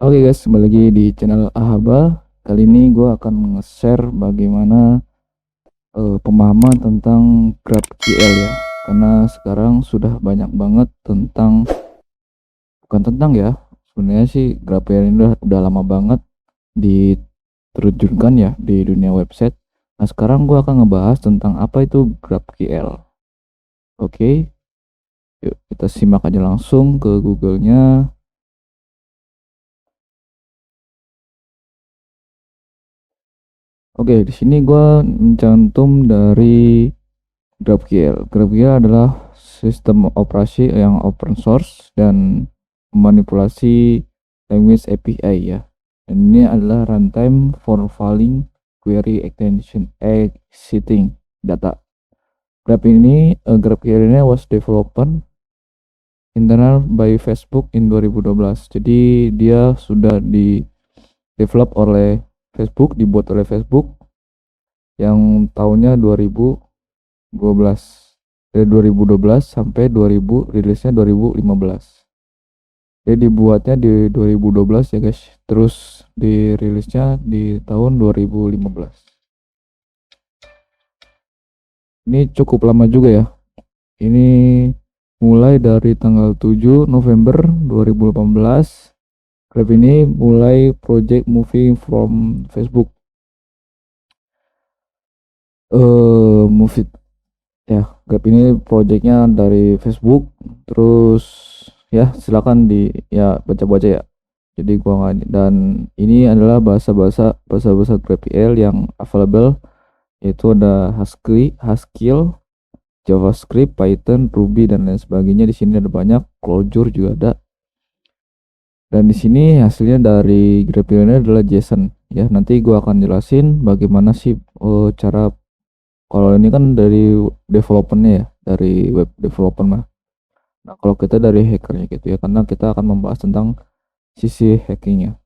Oke guys, kembali lagi di channel Ahaba. Kali ini gue akan nge-share bagaimana pemahaman tentang GraphQL ya. Karena sekarang sudah banyak banget bukan tentang ya. Sebenarnya sih GraphQL ini udah lama banget diterjunkan ya di dunia website. Nah sekarang gue akan ngebahas tentang apa itu GraphQL. Oke, yuk kita simak aja langsung ke Google-nya. Oke, di sini gua mencantum dari GraphQL. GraphQL adalah sistem operasi yang open source dan memanipulasi language API ya. Dan ini adalah runtime for filing query extension exiting data. GraphQL ini was developed internal by Facebook in 2012. Jadi dia sudah di develop oleh Facebook, dibuat oleh Facebook yang tahunnya 2012. Dari 2012 sampai rilisnya 2015. Jadi dibuatnya di 2012 ya guys. Terus dirilisnya di tahun 2015. Ini cukup lama juga ya. Ini mulai dari tanggal 7 November 2018. Graph ini mulai project moving from Facebook. Move it ya, Grab ini projectnya dari Facebook. Terus ya silakan ya baca-baca ya. Jadi gua nggak, dan ini adalah bahasa-bahasa GraphQL yang available, yaitu ada Haskell, JavaScript, Python, Ruby dan lain sebagainya. Di sini ada banyak, Clojure juga ada. Dan di sini hasilnya dari GraphQL ini adalah JSON ya. Nanti gua akan jelasin bagaimana sih cara. Kalau ini kan dari developernya ya, dari web developer mah. Nah kalau kita dari hackernya gitu ya, karena kita akan membahas tentang sisi hackingnya.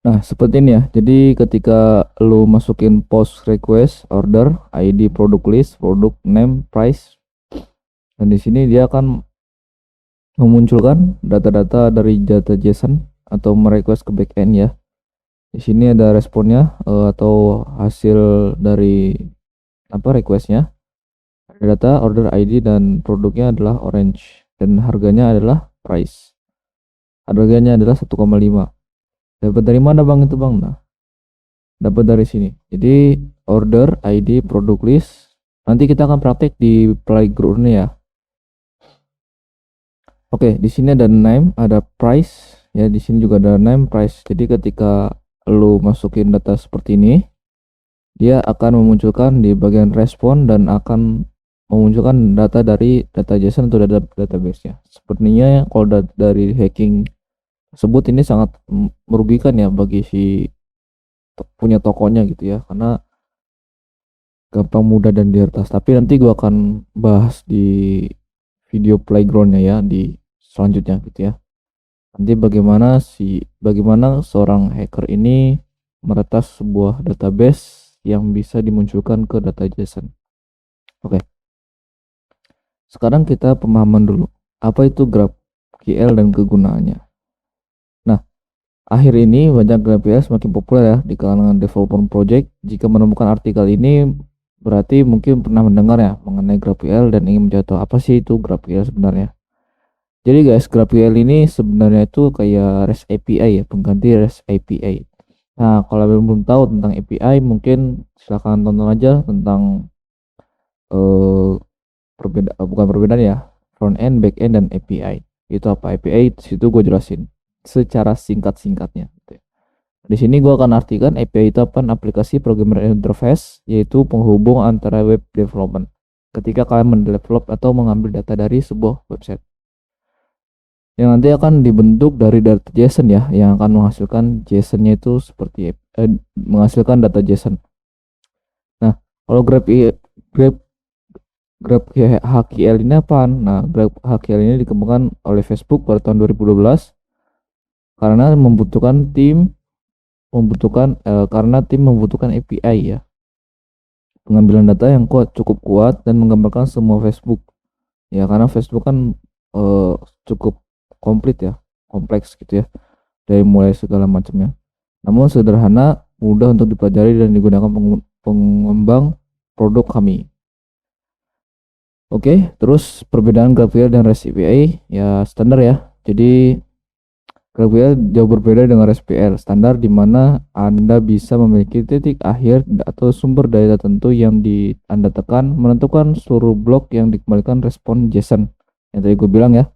Nah seperti ini ya. Jadi ketika lu masukin post request, order, ID, product list, product name, price, dan di sini dia akan memunculkan data-data dari data JSON atau merequest ke backend ya. Di sini ada responnya atau hasil dari requestnya. Ada data, order ID, dan produknya adalah orange, dan harganya adalah price. Harganya adalah 1,5. Dapat dari mana bang itu bang? Nah, dapat dari sini. Jadi order, ID, produk list. Nanti kita akan praktek di playground ya. Oke, di sini ada name, ada price. Ya, di sini juga ada name, price. Jadi ketika lu masukin data seperti ini, dia akan memunculkan di bagian respon dan akan memunculkan data dari data JSON atau database-nya. Sepertinya kalau dari hacking tersebut ini sangat merugikan ya bagi si punya tokonya gitu ya, karena gampang, mudah, dan di atas. Tapi nanti gua akan bahas di video playgroundnya ya di selanjutnya gitu ya. Nanti bagaimana seorang hacker ini meretas sebuah database yang bisa dimunculkan ke data JSON. Oke. Sekarang kita pemahaman dulu. Apa itu GraphQL dan kegunaannya. Nah, akhir ini banyak GraphQL semakin populer ya di kalangan developer project. Jika menemukan artikel ini berarti mungkin pernah mendengar ya mengenai GraphQL dan ingin mencari tahu apa sih itu GraphQL sebenarnya. Jadi guys, GraphQL ini sebenarnya itu kayak REST API ya, pengganti REST API. Nah, kalau belum tahu tentang API, mungkin silahkan tonton aja tentang bukan perbedaan ya, front end, back end, dan API. Itu apa API? Situ gue jelasin secara singkat-singkatnya gitu ya. Di sini gua akan artikan API itu apa? Aplikasi Programming Interface, yaitu penghubung antara web development. Ketika kalian mendevelop atau mengambil data dari sebuah website, yang nanti akan dibentuk dari data JSON ya, yang akan menghasilkan JSON-nya itu seperti menghasilkan data JSON. Nah, kalau GraphQL ini apa? Nah, GraphQL ini dikembangkan oleh Facebook pada tahun 2012 karena karena tim membutuhkan API ya, pengambilan data yang cukup kuat dan menggambarkan semua Facebook ya, karena Facebook kan cukup komplit ya, kompleks gitu ya, dari mulai segala macamnya, namun sederhana, mudah untuk dipelajari dan digunakan pengembang produk kami. Oke, terus perbedaan GraphQL dan REST API ya standar ya. Jadi GraphQL jauh berbeda dengan REST-API standar, di mana Anda bisa memiliki titik akhir atau sumber data tertentu yang Anda tekan, menentukan seluruh blok yang dikembalikan respon JSON. Yang tadi gue bilang ya,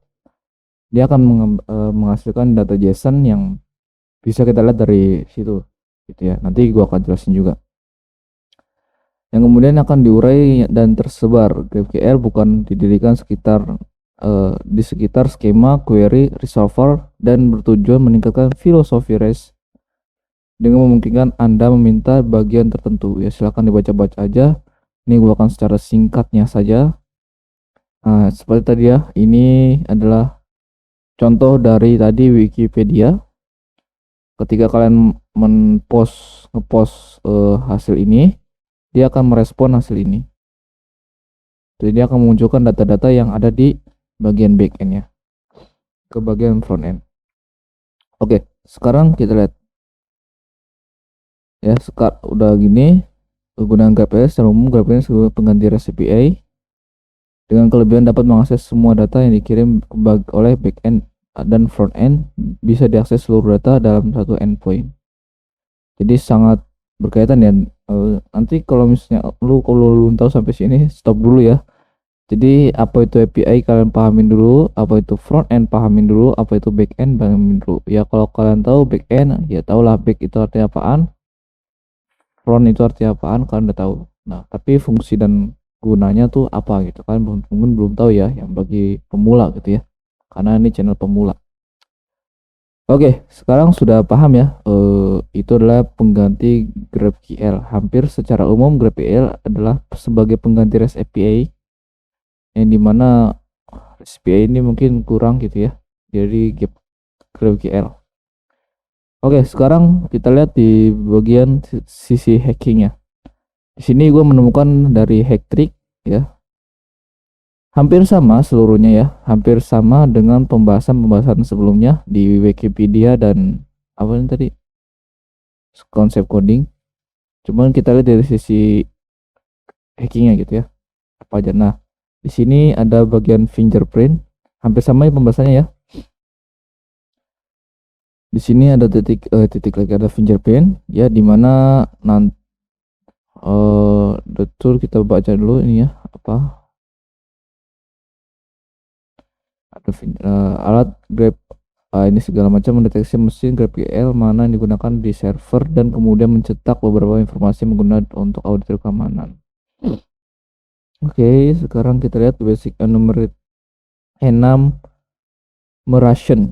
dia akan menghasilkan data JSON yang bisa kita lihat dari situ gitu ya. Nanti gue akan jelasin juga. Yang kemudian akan diurai dan tersebar. GraphQL bukan didirikan di sekitar skema query resolver dan bertujuan meningkatkan filosofi REST dengan memungkinkan Anda meminta bagian tertentu ya. Silahkan dibaca-baca aja. Ini gue akan secara singkatnya saja. Nah, seperti tadi ya, ini adalah contoh dari tadi Wikipedia. Ketika kalian ngepost hasil ini, dia akan merespon hasil ini. Jadi dia akan memunculkan data-data yang ada di bagian backend ya, ke bagian front end. Oke, sekarang kita lihat ya. Udah gini, penggunaan GraphQL secara umum. GraphQL sebagai pengganti REST API dengan kelebihan dapat mengakses semua data yang dikirim oleh backend dan front end, bisa diakses seluruh data dalam satu endpoint. Jadi sangat berkaitan ya. Nanti kalau misalnya kalau lu tahu sampai sini, stop dulu ya. Jadi apa itu API kalian pahamin dulu, apa itu front end pahamin dulu, apa itu back end pahamin dulu. Ya kalau kalian tahu back end, ya tahulah back itu artinya apaan, front itu artinya apaan, kalian udah tahu. Nah, tapi fungsi dan gunanya tuh apa gitu kan, mungkin belum tahu ya, yang bagi pemula gitu ya. Karena ini channel pemula. Oke, sekarang sudah paham ya. Itu adalah pengganti GraphQL. Hampir secara umum GraphQL adalah sebagai pengganti REST API, yang dimana REST API ini mungkin kurang gitu ya, jadi GraphQL. Oke, sekarang kita lihat di bagian sisi hackingnya. Di sini gue menemukan dari Hacktrick ya. Hampir sama seluruhnya ya, hampir sama dengan pembahasan sebelumnya di Wikipedia dan apa ini tadi, konsep coding. Cuman kita lihat dari sisi hackingnya gitu ya, apa aja. Nah, di sini ada bagian fingerprint, hampir sama ya pembahasannya ya. Di sini ada titik lagi, ada fingerprint ya, dimana nanti betul kita baca dulu ini ya, apa ada alat grab ini segala macam mendeteksi mesin GraphQL mana yang digunakan di server dan kemudian mencetak beberapa informasi menggunakan untuk audit keamanan. Oke, sekarang kita lihat basic enumeration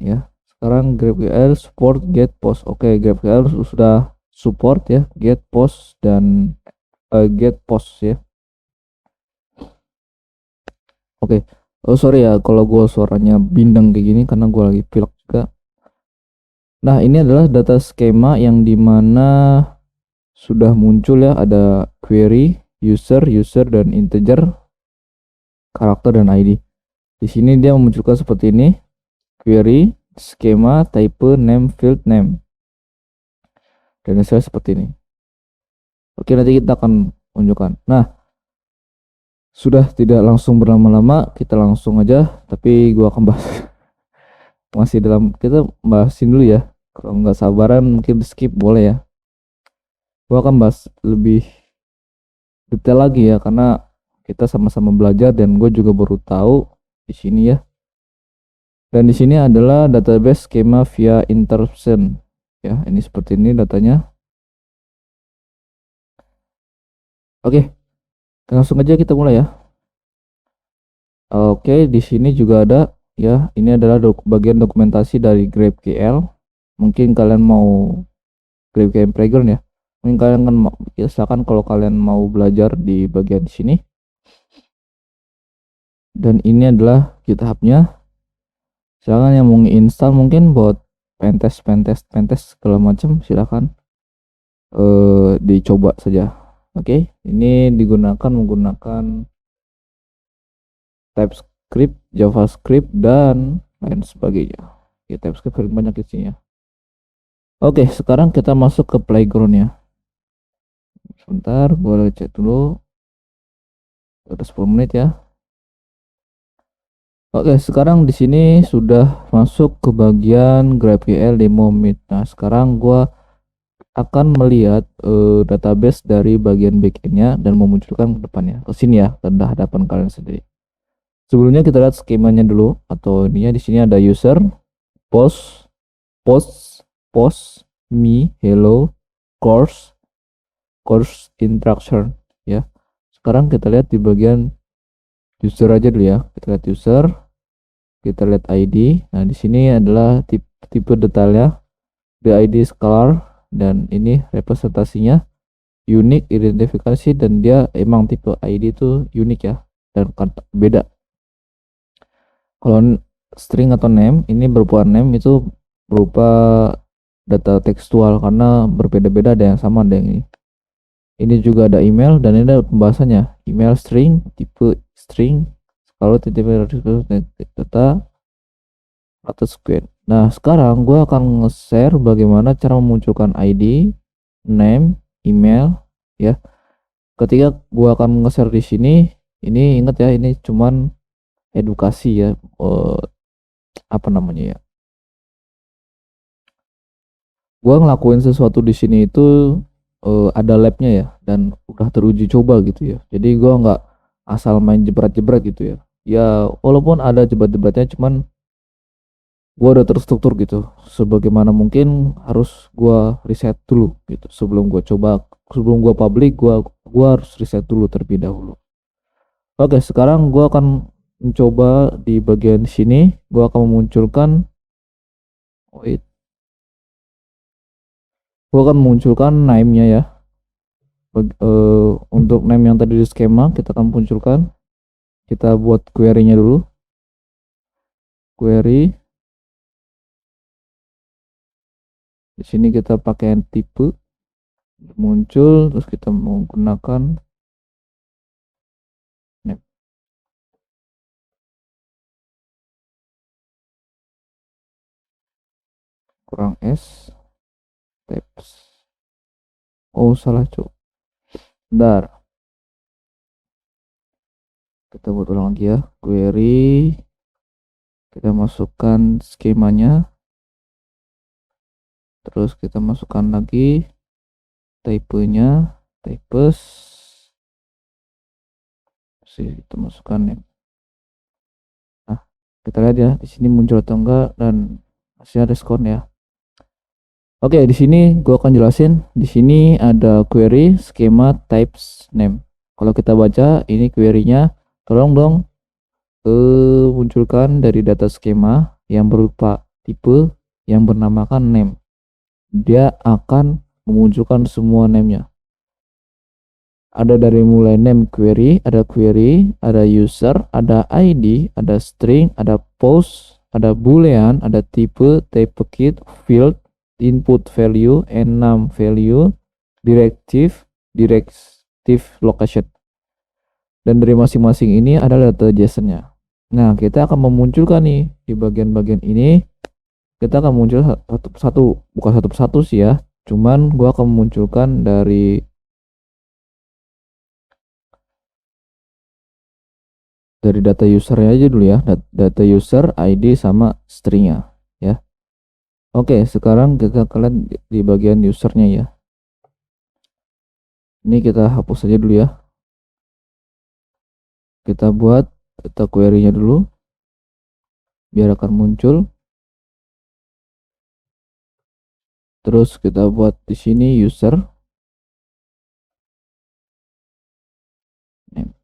ya. Sekarang GraphQL support get post. Oke, GraphQL sudah support ya get post dan get post ya. Oke. Oh sorry ya kalau gue suaranya bindeng kayak gini karena gue lagi pilek juga. Nah, ini adalah data skema yang dimana sudah muncul ya, ada query, user dan integer, karakter dan ID. Di sini dia memunculkan seperti ini: query, skema, type, name, field name, dan hasilnya seperti ini. Oke, nanti kita akan tunjukkan. Nah, sudah tidak langsung berlama-lama, kita langsung aja. Tapi gua akan bahas kita bahasin dulu ya. Kalau nggak sabaran mungkin skip boleh ya. Gua akan bahas lebih detail lagi ya, karena kita sama-sama belajar dan gue juga baru tahu di sini ya. Dan di sini adalah database skema via interruption. Ya, ini seperti ini datanya. Oke, langsung aja kita mulai ya. Oke, di sini juga ada ya. Ini adalah bagian dokumentasi dari GraphQL. Mungkin kalian mau GraphQL Playground ya. Mungkin kalian kan mau, ya, silakan kalau kalian mau belajar di bagian sini. Dan ini adalah GitHub-nya. Silakan yang mau install mungkin buat pentest segala macam, silakan dicoba saja. Oke, ini menggunakan TypeScript, JavaScript, dan lain sebagainya. Ya, TypeScript paling banyak isinya. Oke, sekarang kita masuk ke playground ya. Sebentar, boleh cek dulu. Udah 10 menit ya. Oke, sekarang di sini sudah masuk ke bagian GraphQL demo meet. Nah, sekarang gua akan melihat database dari bagian backendnya dan memunculkan ke depannya. Ke sini ya, ke hadapan kalian sendiri. Sebelumnya kita lihat skemanya dulu, atau ininya di sini ada user, post, post, post, me, hello, course, course instruction ya. Sekarang kita lihat di bagian user aja dulu ya. Kita lihat user, kita lihat ID. Nah, di sini adalah tipe detailnya, the ID color, dan ini representasinya unique identifikasi, dan dia emang tipe ID itu unik ya, dan beda. Kalau string atau name ini berupa name itu berupa data tekstual, karena berbeda-beda, ada yang sama, ada yang ini juga ada email, dan ini ada pembahasannya, email string, tipe string, kalau tipe data atau square. Nah, sekarang gue akan nge-share bagaimana cara memunculkan ID, name, email ya. Ketika gue akan nge-share di sini, ini ingat ya, ini cuman edukasi ya, apa namanya ya, gue ngelakuin sesuatu di sini itu ada labnya ya, dan udah teruji coba gitu ya. Jadi gue nggak asal main jebret-jebret gitu ya. Ya walaupun ada jebret-jebretnya, cuman gue udah terstruktur gitu. Sebagaimana mungkin harus gue riset dulu gitu sebelum gue coba, sebelum gue public, gue harus riset dulu terlebih dahulu. Oke, sekarang gue akan mencoba di bagian sini. Gue akan memunculkan, wait, gue akan memunculkan name-nya ya. Untuk name yang tadi di skema kita akan munculkan. Kita buat query-nya dulu. Query. Di sini kita pakai tipe muncul, terus kita menggunakan name. Kurang s types. Oh, salah cuk. Bentar. Kita buat ulang lagi ya. Query. Kita masukkan skemanya. Terus kita masukkan lagi typenya, types. Kita masukkan name. Nah, kita lihat ya di sini muncul atau enggak, dan hasilnya respon ya. Oke, di sini gue akan jelasin. Di sini ada query, skema, types, name. Kalau kita baca ini query-nya, tolong dong munculkan dari data skema yang berupa tipe yang bernamakan name. Dia akan memunculkan semua name-nya. Ada dari mulai name query, ada user, ada ID, ada string, ada post, ada boolean, ada tipe, type kit, field, input value, enum value, directive location. Dan dari masing-masing ini ada data JSON-nya. Nah, kita akan memunculkan nih di bagian-bagian ini, kita akan muncul satu persatu, bukan satu persatu sih ya, cuman gua akan memunculkan dari data usernya aja dulu ya, data user, ID, sama stringnya ya. Oke, sekarang kita kalian di bagian usernya ya. Ini kita hapus aja dulu ya. Kita buat data query-nya dulu biar akan muncul. Terus kita buat di sini user name.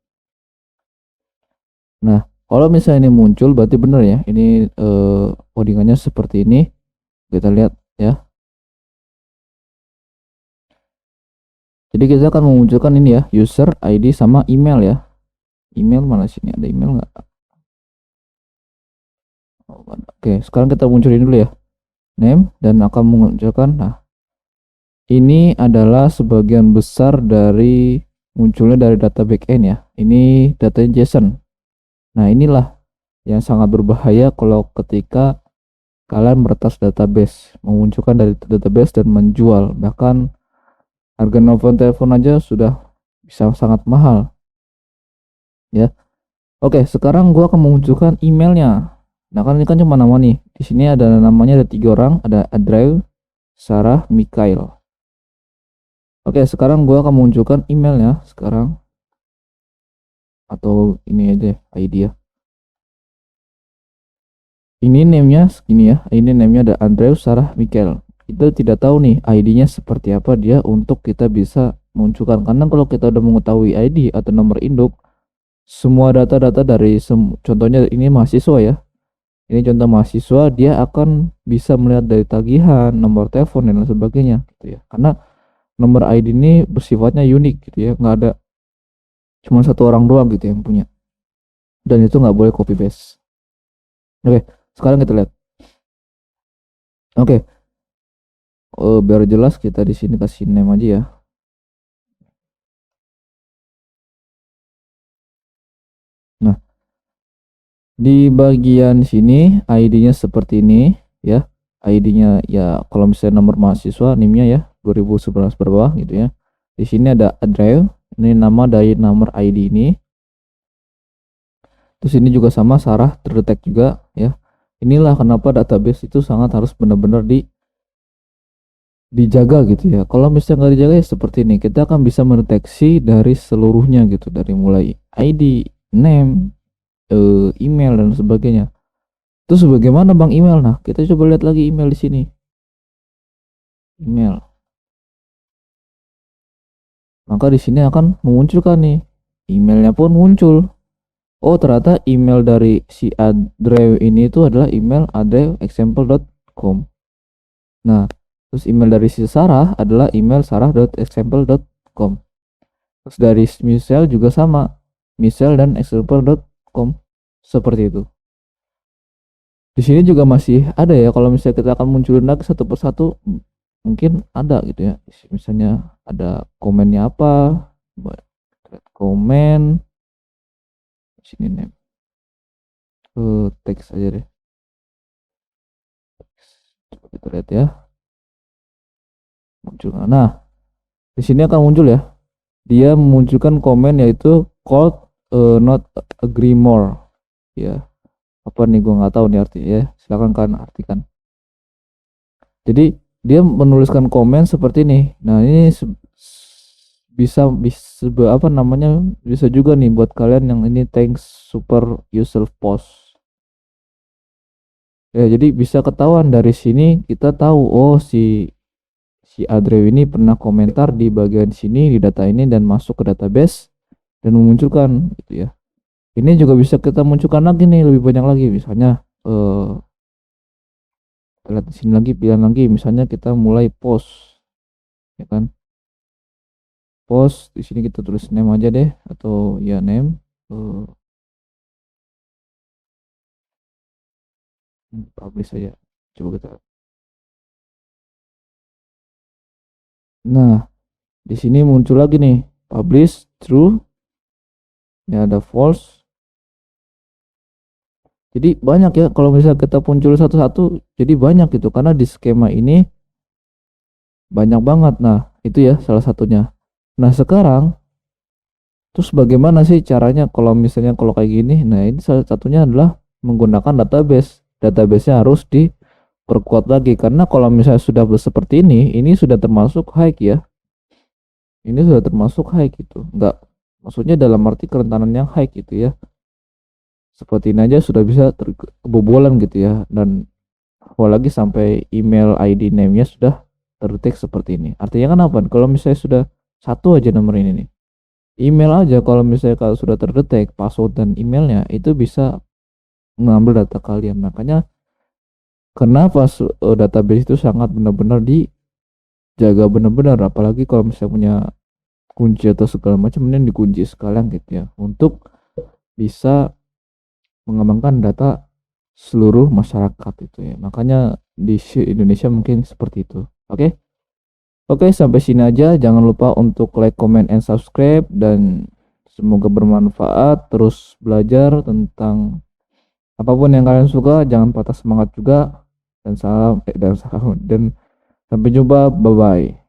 Nah, kalau misalnya ini muncul berarti benar ya. Ini codingannya seperti ini. Kita lihat ya. Jadi kita akan memunculkan ini ya, user, ID sama email ya. Email mana sini? Ada email nggak? Oh, oke, sekarang kita munculin dulu ya. Name dan akan memunculkan. Nah, ini adalah sebagian besar dari munculnya dari data backend ya. Ini datanya JSON. Nah, inilah yang sangat berbahaya kalau ketika kalian meretas database, memunculkan dari database dan menjual. Bahkan harga nelfon telepon aja sudah bisa sangat mahal ya. Oke, sekarang gua akan memunculkan emailnya. Nah, kan ini kan cuma nama nih. Di sini ada namanya, ada 3 orang, ada Andrew, Sarah, Mikhail. Oke, sekarang gua akan memunculkan emailnya sekarang, atau ini aja ID ya. Ini namenya segini ya. Ini namanya ada Andrew, Sarah, Mikhail. Kita tidak tahu nih ID-nya seperti apa dia untuk kita bisa munculkan. Karena kalau kita udah mengetahui ID atau nomor induk, semua data-data dari contohnya ini mahasiswa ya. Ini contoh mahasiswa, dia akan bisa melihat dari tagihan, nomor telepon dan lain sebagainya gitu ya. Karena nomor ID ini bersifatnya unik gitu ya, nggak ada cuma satu orang doang gitu yang punya. Dan itu nggak boleh copy paste. Oke, sekarang kita lihat. Oke, biar jelas kita di sini kasih name aja ya. Nah, di bagian sini ID-nya seperti ini ya. ID-nya ya, kalau misalnya nomor mahasiswa, NIM-nya ya 2011 berapa gitu ya. Di sini ada address, ini nama dari nomor ID ini. Terus ini juga sama, Sarah terdetek juga ya. Inilah kenapa database itu sangat harus benar-benar dijaga gitu ya. Kalau misalnya nggak dijaga ya seperti ini, kita akan bisa mendeteksi dari seluruhnya gitu, dari mulai ID, name, email dan sebagainya. Terus bagaimana bang email? Nah, kita coba lihat lagi email di sini. Email. Maka di sini akan memunculkan nih, emailnya pun muncul. Oh, ternyata email dari si Adre ini itu adalah email adreexample.com. Nah, terus email dari si Sarah adalah email sarah.example.com. Terus dari Michelle juga sama, Michelle dan example.com. Seperti itu. Di sini juga masih ada ya, kalau misalnya kita akan munculin lagi satu persatu, mungkin ada gitu ya. Misalnya ada komennya apa, komen sini name, teks aja deh. Coba kita lihat ya. Muncul. Nah, di sini akan muncul ya. Dia memunculkan komen yaitu called not agree more. Ya, apa nih, gue nggak tahu nih artinya ya. Silakan kalian artikan. Jadi dia menuliskan komen seperti ini. Nah, ini bisa apa namanya, bisa juga nih buat kalian yang ini thanks super user post ya. Jadi bisa ketahuan dari sini, kita tahu oh si Adrew ini pernah komentar di bagian sini di data ini dan masuk ke database dan memunculkan gitu ya. Ini juga bisa kita munculkan lagi nih, lebih banyak lagi. Misalnya kita lihat di sini lagi, pilihan lagi, misalnya kita mulai post ya kan. Post di sini kita tulis name aja deh, atau ya name, publish aja. Coba kita. Nah, di sini muncul lagi nih, publish true. Ya, ada false. Jadi banyak ya, kalau misalnya kita muncul satu-satu, jadi banyak gitu, karena di skema ini banyak banget. Nah, itu ya salah satunya. Nah, sekarang terus bagaimana sih caranya kalau misalnya kalau kayak gini? Nah, ini salah satunya adalah menggunakan database. Database-nya harus diperkuat lagi, karena kalau misalnya sudah seperti ini sudah termasuk high ya. Ini sudah termasuk high gitu. Enggak, maksudnya dalam arti kerentanan yang high gitu ya. Seperti ini aja sudah bisa kebobolan gitu ya. Dan apalagi sampai email ID name-nya sudah terdetek seperti ini. Artinya kan apa? Kalau misalnya sudah satu aja nomor ini nih, email aja kalau misalnya kalau sudah terdetek password dan emailnya itu bisa mengambil data kalian. Makanya kenapa database itu sangat benar-benar dijaga benar-benar, apalagi kalau misalnya punya kunci atau segala macam, mending dikunci sekalian gitu ya, untuk bisa mengembangkan data seluruh masyarakat itu ya. Makanya di Indonesia mungkin seperti itu. Oke. Oke, sampai sini aja. Jangan lupa untuk like, comment, and subscribe, dan semoga bermanfaat. Terus belajar tentang apapun yang kalian suka, jangan patah semangat juga. Dan salam dan sampai jumpa. Bye bye.